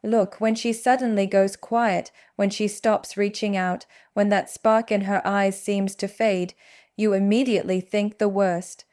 Look, when she suddenly goes quiet, when she stops reaching out, when that spark in her eyes seems to fade, you immediately think the worst.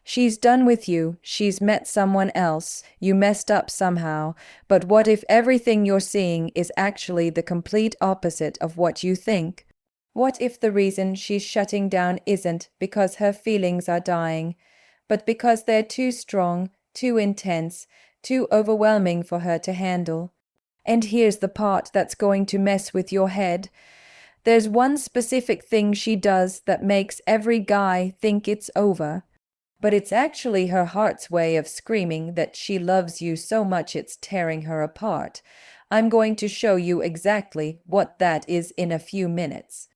She's done with you, she's met someone else, you messed up somehow, but what if everything you're seeing is actually the complete opposite of what you think? What if the reason she's shutting down isn't because her feelings are dying, but because they're too strong, too intense, too overwhelming for her to handle? And here's the part that's going to mess with your head. There's one specific thing she does that makes every guy think it's over. But it's actually her heart's way of screaming that she loves you so much it's tearing her apart. I'm going to show you exactly what that is in a few minutes.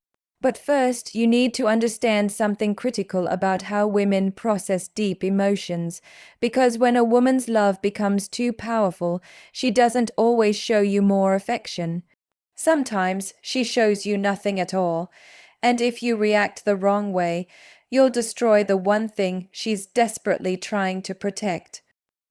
But first, you need to understand something critical about how women process deep emotions, because when a woman's love becomes too powerful, she doesn't always show you more affection. Sometimes she shows you nothing at all, and if you react the wrong way, you'll destroy the one thing she's desperately trying to protect.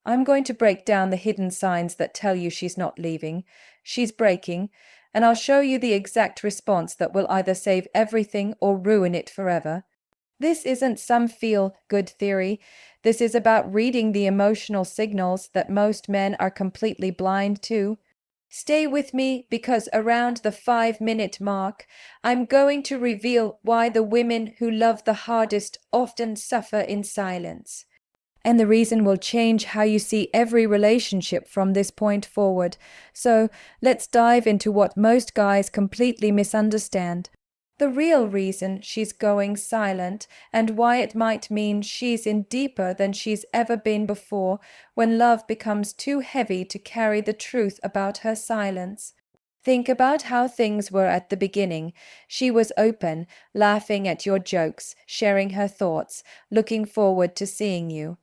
I'm going to break down the hidden signs that tell you she's not leaving, she's breaking, and I'll show you the exact response that will either save everything or ruin it forever. This isn't some feel-good theory. This is about reading the emotional signals that most men are completely blind to. Stay with me because around the 5-minute mark, I'm going to reveal why the women who love the hardest often suffer in silence. And the reason will change how you see every relationship from this point forward. So let's dive into what most guys completely misunderstand. The real reason she's going silent and why it might mean she's in deeper than she's ever been before when love becomes too heavy to carry the truth about her silence. Think about how things were at the beginning. She was open, laughing at your jokes, sharing her thoughts, looking forward to seeing you.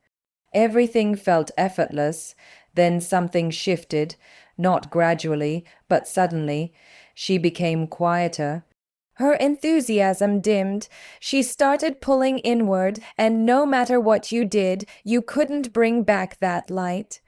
Everything felt effortless. Then something shifted, not gradually, but suddenly. She became quieter. Her enthusiasm dimmed. She started pulling inward, and no matter what you did, you couldn't bring back that light.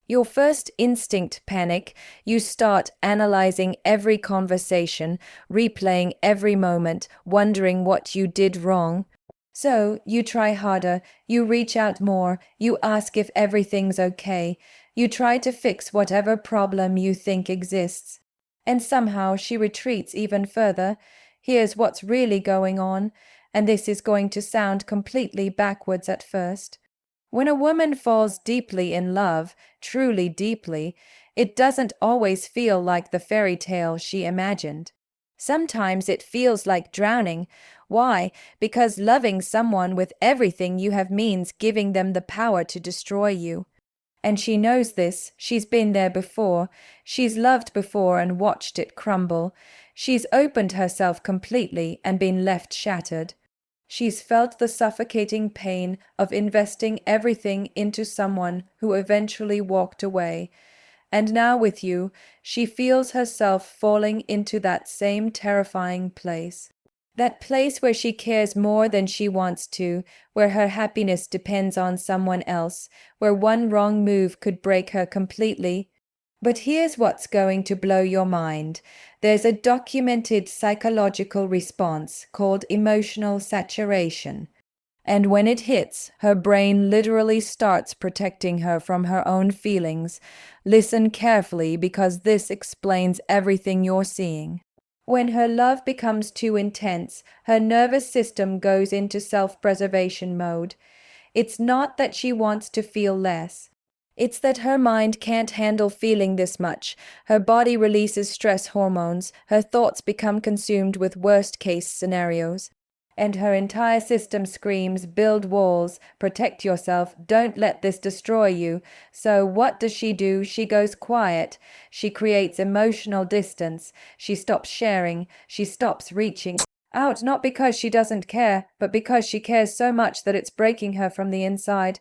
Your first instinct, panic. You start analyzing every conversation, replaying every moment, wondering what you did wrong. So you try harder, you reach out more, you ask if everything's okay, you try to fix whatever problem you think exists. And somehow she retreats even further. Here's what's really going on, and this is going to sound completely backwards at first. When a woman falls deeply in love, truly deeply, it doesn't always feel like the fairy tale she imagined. Sometimes it feels like drowning. Why? Because loving someone with everything you have means giving them the power to destroy you. And she knows this. She's been there before. She's loved before and watched it crumble. She's opened herself completely and been left shattered. She's felt the suffocating pain of investing everything into someone who eventually walked away. And now with you, she feels herself falling into that same terrifying place. That place where she cares more than she wants to, where her happiness depends on someone else, where one wrong move could break her completely. But here's what's going to blow your mind. There's a documented psychological response called emotional saturation. And when it hits, her brain literally starts protecting her from her own feelings. Listen carefully because this explains everything you're seeing. When her love becomes too intense, her nervous system goes into self-preservation mode. It's not that she wants to feel less. It's that her mind can't handle feeling this much. Her body releases stress hormones, her thoughts become consumed with worst-case scenarios. And her entire system screams, build walls, protect yourself, don't let this destroy you. So what does she do? She goes quiet. She creates emotional distance. She stops sharing. She stops reaching out, not because she doesn't care, but because she cares so much that it's breaking her from the inside.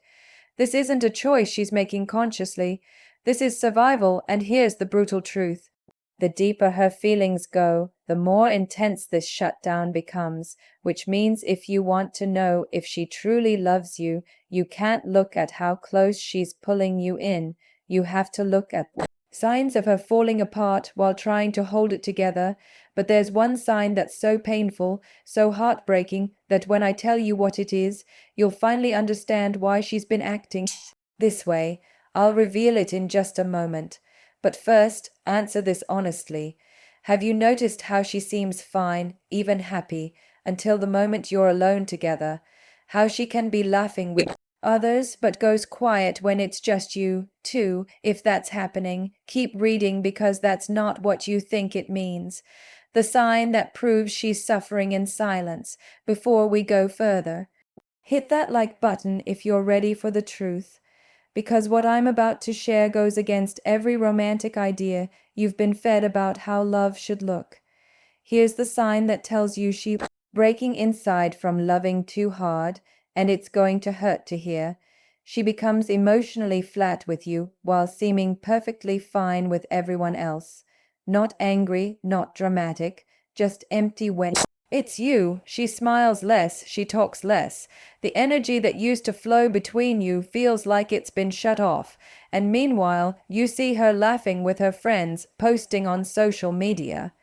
This isn't a choice she's making consciously. This is survival, and here's the brutal truth. The deeper her feelings go, the more intense this shutdown becomes, which means if you want to know if she truly loves you, you can't look at how close she's pulling you in. You have to look at Signs of her falling apart while trying to hold it together, but there's one sign that's so painful, so heartbreaking, that when I tell you what it is, you'll finally understand why she's been acting this way. I'll reveal it in just a moment. But first, answer this honestly. Have you noticed how she seems fine, even happy, until the moment you're alone together? How she can be laughing with others, but goes quiet when it's just you, too, if that's happening. Keep reading because that's not what you think it means. The sign that proves she's suffering in silence. Before we go further, hit that like button if you're ready for the truth. Because what I'm about to share goes against every romantic idea you've been fed about how love should look. Here's the sign that tells you she's breaking inside from loving too hard, and it's going to hurt to hear. She becomes emotionally flat with you while seeming perfectly fine with everyone else. Not angry, not dramatic, just empty when it's you. She smiles less, she talks less. The energy that used to flow between you feels like it's been shut off. And meanwhile, you see her laughing with her friends, posting on social media,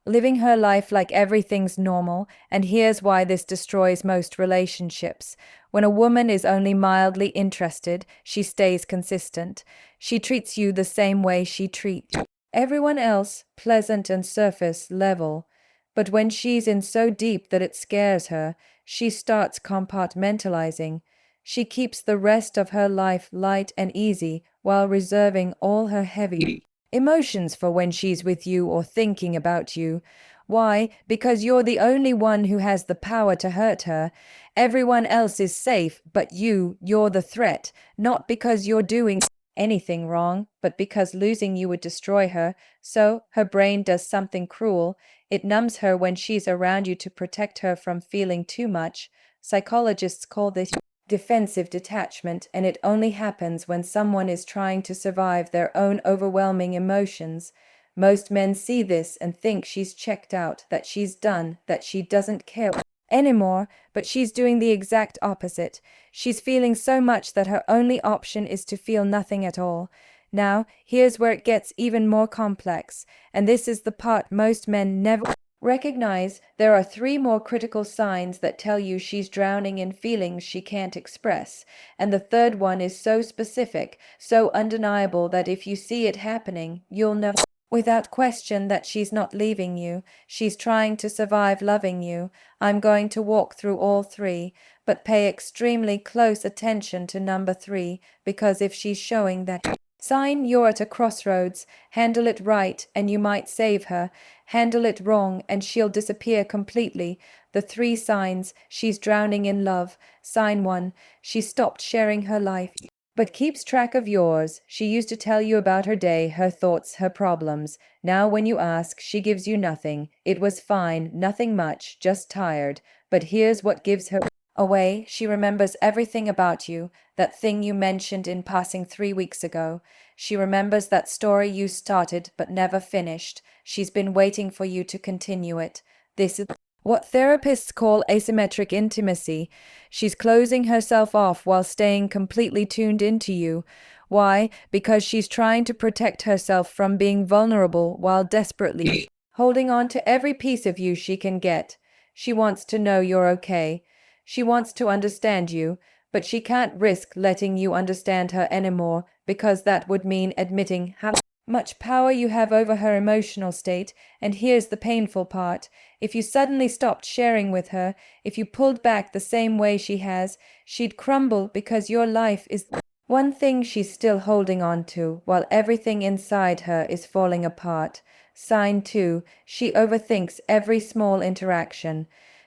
living her life like everything's normal, and here's why this destroys most relationships. When a woman is only mildly interested, she stays consistent. She treats you the same way she treats everyone else, pleasant and surface level. But when she's in so deep that it scares her, she starts compartmentalizing. She keeps the rest of her life light and easy while reserving all her heavy emotions for when she's with you or thinking about you. Why? Because you're the only one who has the power to hurt her. Everyone else is safe, but you're the threat, not because you're doing anything wrong, but because losing you would destroy her. So her brain does something cruel. It numbs her when she's around you to protect her from feeling too much. Psychologists call this defensive detachment, and it only happens when someone is trying to survive their own overwhelming emotions. Most men see this and think she's checked out, that she's done, that she doesn't care anymore, but she's doing the exact opposite. She's feeling so much that her only option is to feel nothing at all. Now, here's where it gets even more complex, and this is the part most men never recognize. There are three more critical signs that tell you she's drowning in feelings she can't express, and the third one is so specific, so undeniable that if you see it happening, you'll know without question that she's not leaving you. She's trying to survive loving you. I'm going to walk through all three, but pay extremely close attention to number three, because if she's showing that sign, you're at a crossroads. Handle it right, and you might save her. Handle it wrong, and she'll disappear completely. The three signs: she's drowning in love. Sign one: she stopped sharing her life, but keeps track of yours. She used to tell you about her day, her thoughts, her problems. Now, when you ask, she gives you nothing. It was fine, nothing much, just tired. But here's what gives her away: she remembers everything about you, that thing you mentioned in passing 3 weeks ago. She remembers that story you started but never finished. She's been waiting for you to continue it. This is what therapists call asymmetric intimacy. She's closing herself off while staying completely tuned into you. Why? Because she's trying to protect herself from being vulnerable while desperately holding on to every piece of you she can get. She wants to know you're okay. She wants to understand you, but she can't risk letting you understand her anymore, because that would mean admitting how much power you have over her emotional state. And here's the painful part: if you suddenly stopped sharing with her, if you pulled back the same way she has, she'd crumble, because your life is one thing she's still holding on to, while everything inside her is falling apart. Sign two: she overthinks every small interaction.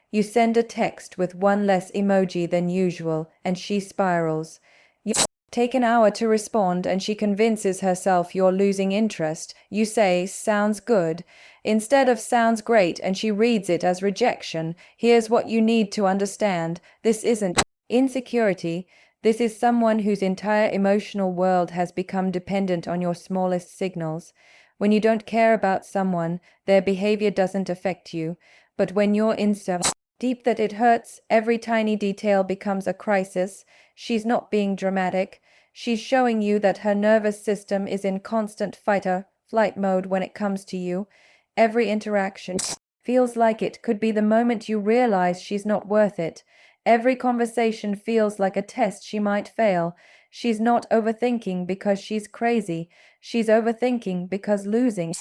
You send a text with one less emoji than usual, and she spirals. You take an hour to respond, and she convinces herself you're losing interest. You say, "Sounds good," instead of "Sounds great," and she reads it as rejection. Here's what you need to understand: this isn't insecurity. This is someone whose entire emotional world has become dependent on your smallest signals. When you don't care about someone, their behavior doesn't affect you. But when you're in so deep that it hurts, every tiny detail becomes a crisis. She's not being dramatic. She's showing you that her nervous system is in constant fight-or-flight mode when it comes to you. Every interaction feels like it could be the moment you realize she's not worth it. Every conversation feels like a test she might fail. She's not overthinking because she's crazy. She's overthinking because losing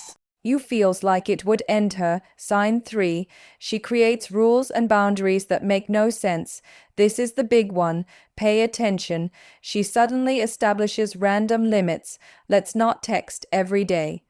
you feels like it would end her. Sign 3. She creates rules and boundaries that make no sense. This is the big one. Pay attention. She suddenly establishes random limits. Let's not text every day.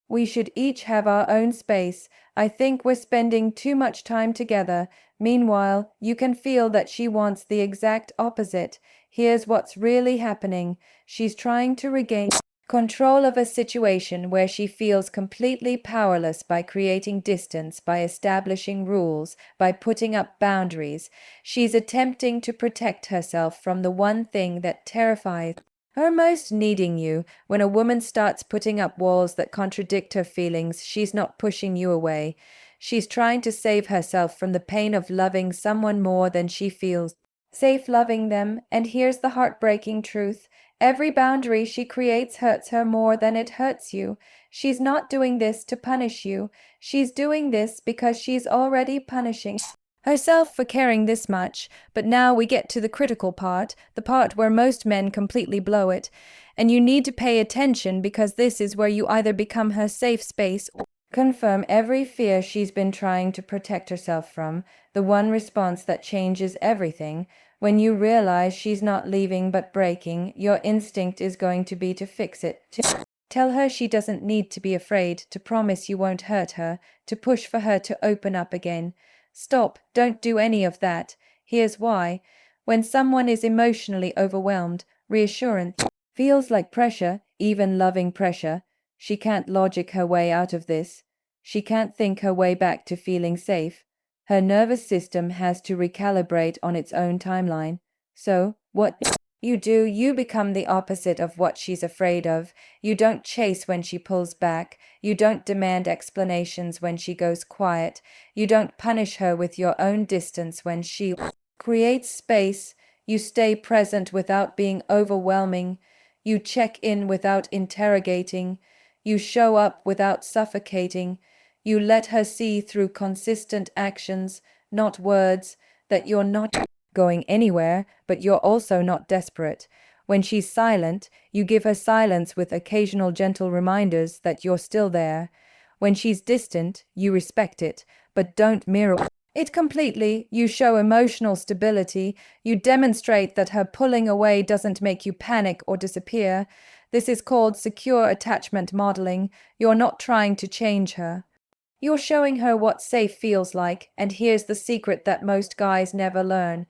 We should each have our own space. I think we're spending too much time together. Meanwhile, you can feel that she wants the exact opposite. Here's what's really happening. She's trying to regain control of a situation where she feels completely powerless by creating distance, by establishing rules, by putting up boundaries. She's attempting to protect herself from the one thing that terrifies her most, needing you. When a woman starts putting up walls that contradict her feelings, she's not pushing you away. She's trying to save herself from the pain of loving someone more than she feels safe loving them. And here's the heartbreaking truth. Every boundary she creates hurts her more than it hurts you. She's not doing this to punish you. She's doing this because she's already punishing herself for caring this much. But now we get to the critical part, the part where most men completely blow it. And you need to pay attention, because this is where you either become her safe space or confirm every fear she's been trying to protect herself from, the one response that changes everything. When you realize she's not leaving but breaking, your instinct is going to be to fix it, to tell her she doesn't need to be afraid, to promise you won't hurt her, to push for her to open up again. Stop, don't do any of that. Here's why. When someone is emotionally overwhelmed, reassurance feels like pressure, even loving pressure. She can't logic her way out of this. She can't think her way back to feeling safe. Her nervous system has to recalibrate on its own timeline. So, what you do, you become the opposite of what she's afraid of. You don't chase when she pulls back. You don't demand explanations when she goes quiet. You don't punish her with your own distance when she creates space. You stay present without being overwhelming. You check in without interrogating. You show up without suffocating. You let her see through consistent actions, not words, that you're not going anywhere, but you're also not desperate. When she's silent, you give her silence with occasional gentle reminders that you're still there. When she's distant, you respect it, but don't mirror it completely. You show emotional stability. You demonstrate that her pulling away doesn't make you panic or disappear. This is called secure attachment modeling. You're not trying to change her. You're showing her what safe feels like, and here's the secret that most guys never learn.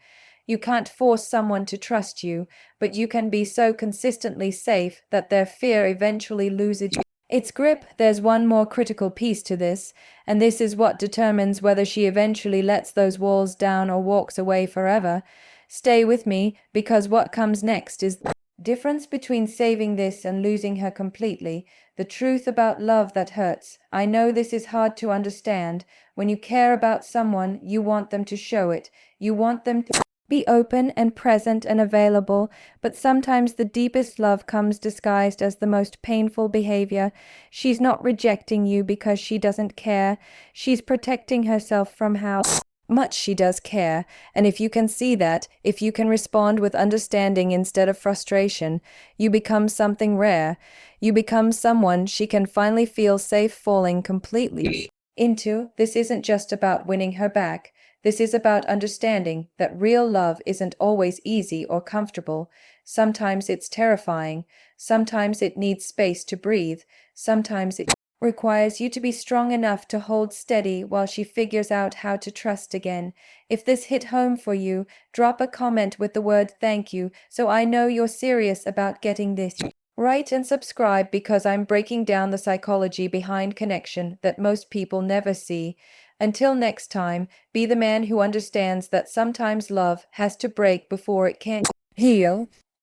You can't force someone to trust you, but you can be so consistently safe that their fear eventually loses its grip. There's one more critical piece to this, and this is what determines whether she eventually lets those walls down or walks away forever. Stay with me, because what comes next is the difference between saving this and losing her completely. The truth about love that hurts. I know this is hard to understand. When you care about someone, you want them to show it. You want them to be open and present and available, but sometimes the deepest love comes disguised as the most painful behavior. She's not rejecting you because she doesn't care. She's protecting herself from how much she does care. And if you can see that, if you can respond with understanding instead of frustration, you become something rare. You become someone she can finally feel safe falling completely into. This isn't just about winning her back. This is about understanding that real love isn't always easy or comfortable. Sometimes it's terrifying. Sometimes it needs space to breathe. Sometimes it requires you to be strong enough to hold steady while she figures out how to trust again. If this hit home for you, drop a comment with the word "thank you" so I know you're serious about getting this right, and subscribe, because I'm breaking down the psychology behind connection that most people never see. Until next time, be the man who understands that sometimes love has to break before it can heal.